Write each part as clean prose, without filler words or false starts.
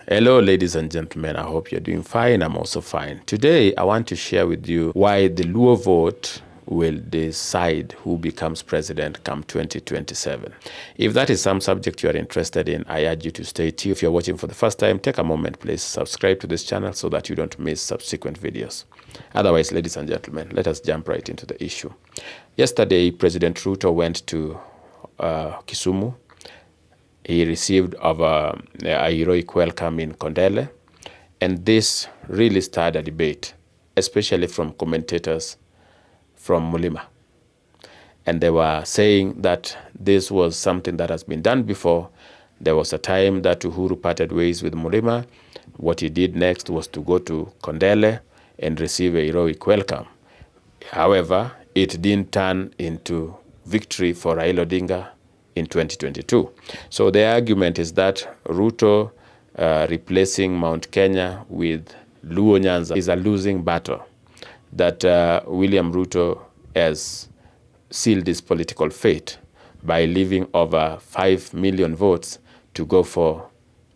Hello, ladies and gentlemen. I hope you're doing fine. I'm also fine. Today, I want to share with you why the LUO vote will decide who becomes president come 2027. If that is some subject you are interested in, I urge you to stay tuned. If you're watching for the first time, take a moment, please subscribe to this channel so that you don't miss subsequent videos. Otherwise, ladies and gentlemen, let us jump right into the issue. Yesterday, President Ruto went to Kisumu. He received a heroic welcome in Kondele, and this really started a debate, especially from commentators from Mulima. And they were saying that this was something that has been done before. There was a time that Uhuru parted ways with Mulima. What he did next was to go to Kondele and receive a heroic welcome. However, it didn't turn into victory for Raila Odinga in 2022. So the argument is that Ruto replacing Mount Kenya with Luo Nyanza is a losing battle, that William Ruto has sealed his political fate by leaving over 5 million votes to go for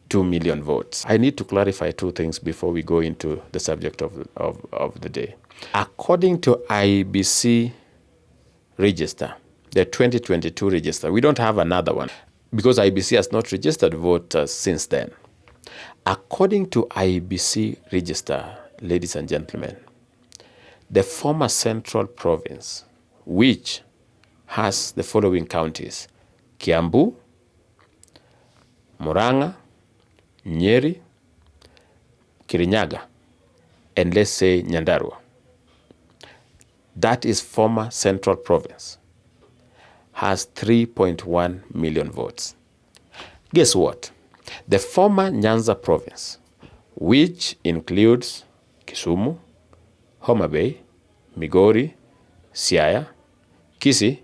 2 million votes. I need to clarify two things before we go into the subject of the day. According to IBC register, the 2022 register, we don't have another one because IBC has not registered voters since then. According to IBC register, ladies and gentlemen, the former Central Province, which has the following counties: Kiambu, Murang'a, Nyeri, Kirinyaga, and let's say Nyandarua. That is former Central Province, has 3.1 million votes. Guess what? The former Nyanza Province, which includes Kisumu, Homa Bay, Migori, Siaya, Kisii,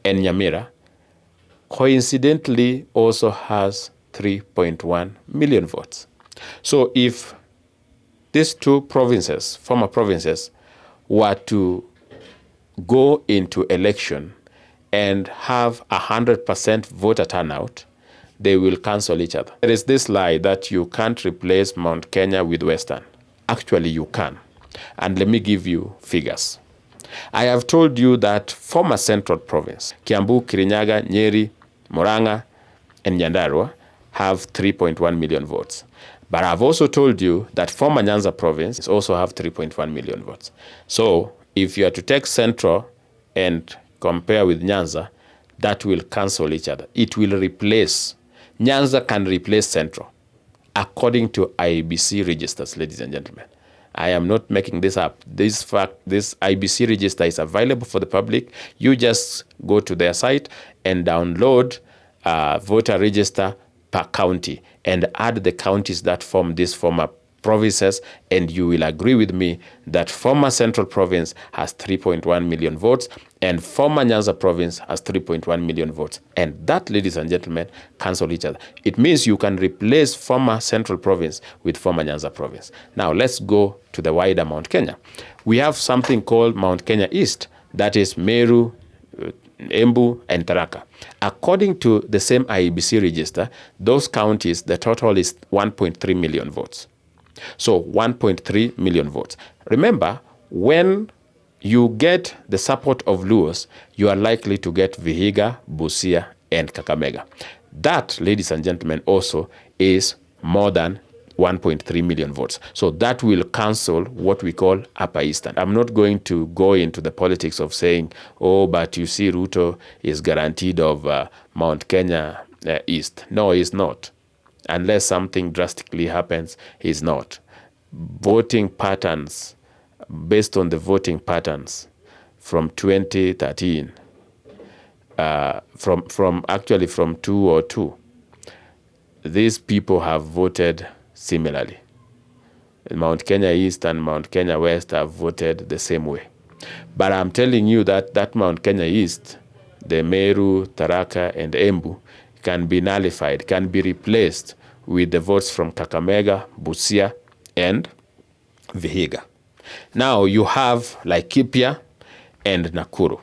and Nyamira, coincidentally also has 3.1 million votes. So if these two provinces, former provinces, were to go into election and have 100% voter turnout, they will cancel each other. There is this lie that you can't replace Mount Kenya with Western. Actually, you can. And let me give you figures. I have told you that former Central Province, Kiambu, Kirinyaga, Nyeri, Murang'a, and Nyandarua, have 3.1 million votes. But I've also told you that former Nyanza Province also have 3.1 million votes. So if you are to take Central and compare with Nyanza, that will cancel each other. It will replace. Nyanza can replace Central, according to IBC registers, ladies and gentlemen. I am not making this up. This IBC register is available for the public. You just go to their site and download voter register per county and add the counties that form these former provinces, and you will agree with me that former Central Province has 3.1 million votes and former Nyanza Province has 3.1 million votes. And that, ladies and gentlemen, cancel each other. It means you can replace former Central Province with former Nyanza Province. Now, let's go to the wider Mount Kenya. We have something called Mount Kenya East, that is Meru, Embu, and Tharaka. According to the same IEBC register, those counties, the total is 1.3 million votes. So 1.3 million votes. Remember, when you get the support of Luos, you are likely to get Vihiga, Busia, and Kakamega. That, ladies and gentlemen, also is more than 1.3 million votes. So that will cancel what we call Upper Eastern. I'm not going to go into the politics of saying, oh, but you see Ruto is guaranteed of Mount Kenya East. No, he's not. Unless something drastically happens, he's not. Voting patterns, based on the voting patterns from 2013, from 2002, these people have voted similarly. Mount Kenya East and Mount Kenya West have voted the same way. But I'm telling you that Mount Kenya East, the Meru, Tharaka, and Embu, can be nullified, can be replaced with the votes from Kakamega, Busia, and Vihiga. Now you have Laikipia and Nakuru.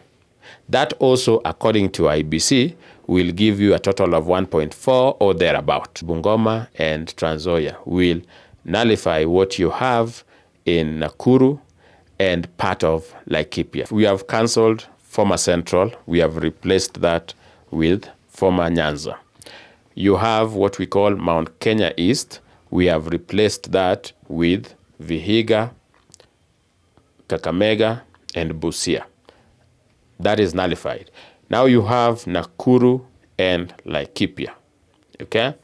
That also, according to IBC, will give you a total of 1.4 or thereabout. Bungoma and Trans Nzoia will nullify what you have in Nakuru and part of Laikipia. We have cancelled former Central. We have replaced that with former Nyanza. You have what we call Mount Kenya East. We have replaced that with Vihiga, Kakamega, and Busia. That is nullified. Now you have Nakuru and Laikipia, okay?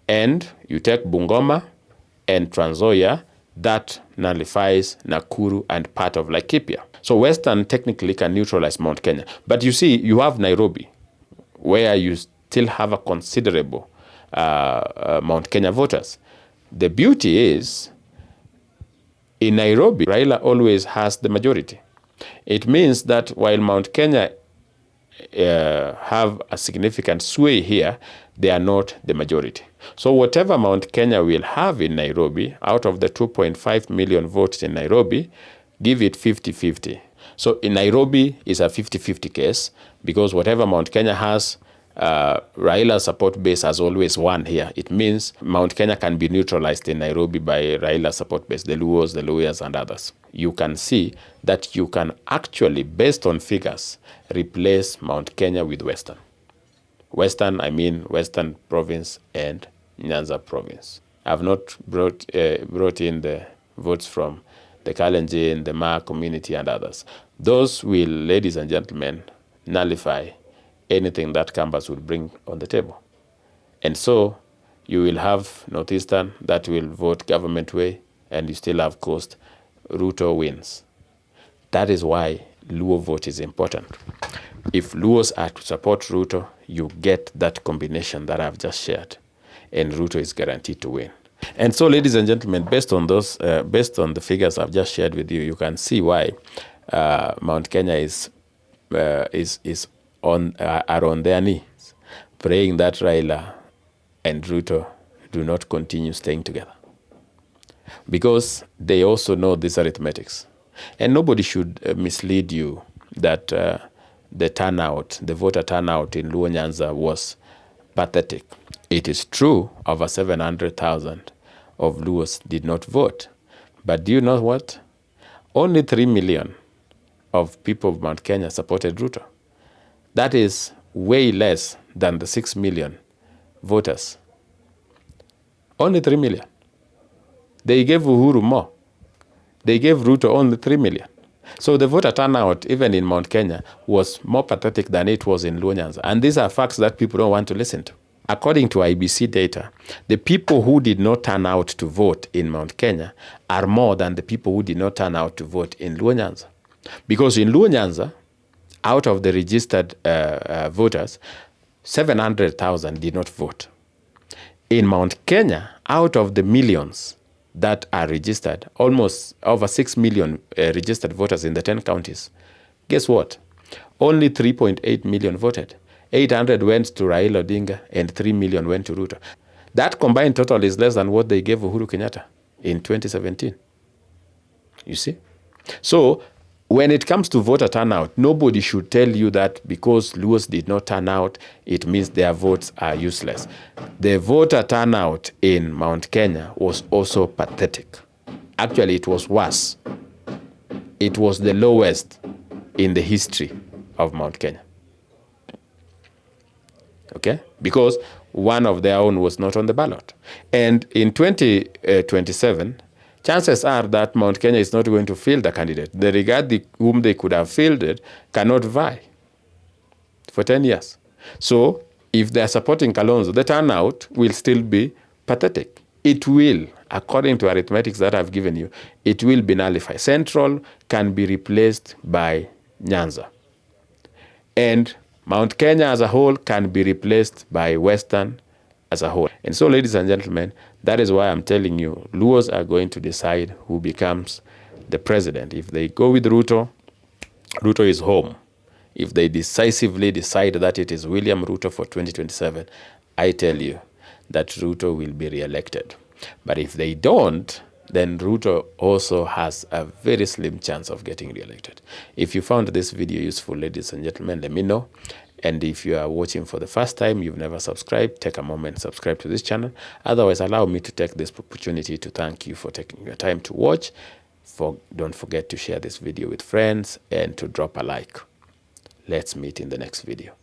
And you take Bungoma and Trans Nzoia, that nullifies Nakuru and part of Laikipia. So Western technically can neutralize Mount Kenya. But you see, you have Nairobi, where you still have a considerable Mount Kenya voters. The beauty is, in Nairobi, Raila always has the majority. It means that while Mount Kenya have a significant sway here, they are not the majority. So whatever Mount Kenya will have in Nairobi, out of the 2.5 million votes in Nairobi, give it 50-50. So in Nairobi is a 50-50 case, because whatever Mount Kenya has, Raila's support base has always won here. It means Mount Kenya can be neutralized in Nairobi by Raila's support base, the LUOs, the lawyers, and others. You can see that you can actually, based on figures, replace Mount Kenya with Western. Western, I mean Western Province and Nyanza Province. I've not brought in the votes from the Kalenjin, the Ma community, and others. Those will, ladies and gentlemen, nullify anything that Canvas will bring on the table. And so you will have Northeastern that will vote government way, and you still have Coast. Ruto wins. That is why Luo vote is important. If Luos are to support Ruto, you get that combination that I've just shared, and Ruto is guaranteed to win. And so, ladies and gentlemen, based on the figures I've just shared with you, you can see why Mount Kenya are on their knees, praying that Raila and Ruto do not continue staying together, because they also know this arithmetics. And nobody should mislead you that the voter turnout in Luo Nyanza was pathetic. It is true, over 700,000 of Luos did not vote. But do you know what? Only 3 million of people of Mount Kenya supported Ruto. That is way less than the 6 million voters. Only 3 million. They gave Uhuru more. They gave Ruto only 3 million. So the voter turnout, even in Mount Kenya, was more pathetic than it was in Luo Nyanza. And these are facts that people don't want to listen to. According to IBC data, the people who did not turn out to vote in Mount Kenya are more than the people who did not turn out to vote in Luo Nyanza. Because in Luo Nyanza, out of the registered voters, 700,000 did not vote. In Mount Kenya, out of the millions that are registered, almost over 6 million registered voters in the 10 counties. Guess what? Only 3.8 million voted. 800 went to Raila Odinga and 3 million went to Ruto. That combined total is less than what they gave Uhuru Kenyatta in 2017. You see? So when it comes to voter turnout, nobody should tell you that because Luos did not turn out, it means their votes are useless. The voter turnout in Mount Kenya was also pathetic. Actually, it was worse. It was the lowest in the history of Mount Kenya. Okay? Because one of their own was not on the ballot. And in 2027, chances are that Mount Kenya is not going to field a candidate. The regard whom they could have fielded cannot vie for 10 years. So if they are supporting Kalonzo, the turnout will still be pathetic. It will, according to arithmetics that I've given you, it will be nullified. Central can be replaced by Nyanza. And Mount Kenya as a whole can be replaced by Western as a whole. And so, ladies and gentlemen, that is why I'm telling you, Luos are going to decide who becomes the president. If they go with Ruto, Ruto is home. If they decisively decide that it is William Ruto for 2027, I tell you that Ruto will be re-elected. But if they don't, then Ruto also has a very slim chance of getting re-elected. If you found this video useful, ladies and gentlemen, let me know. And if you are watching for the first time, you've never subscribed, take a moment, subscribe to this channel. Otherwise, allow me to take this opportunity to thank you for taking your time to watch. Don't forget to share this video with friends and to drop a like. Let's meet in the next video.